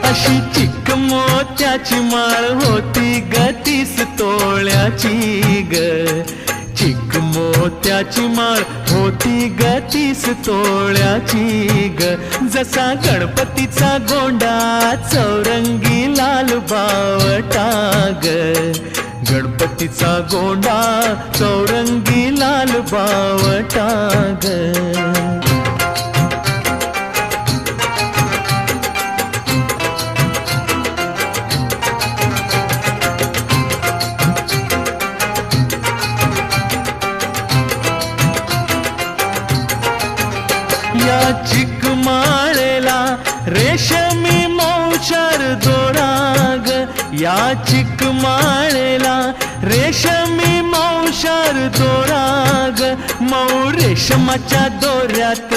अशी चिक मोत्याची माळ होती ग 30 तोळ्याची ग. चिक मोत्याची माळ होती ग 30 तोळ्याची ग. जसा गणपतीचा गोंडा चौरंगी लाल बावटा ग. गणपतीचा गोंडा चौरंगी लाल बावटा ग. या चिकमाळेला रेशमी मौचार दोराग. या चिकमाळेला रेशमी मौचार दोराग. मऊ रेशमाच्या दोऱ्यात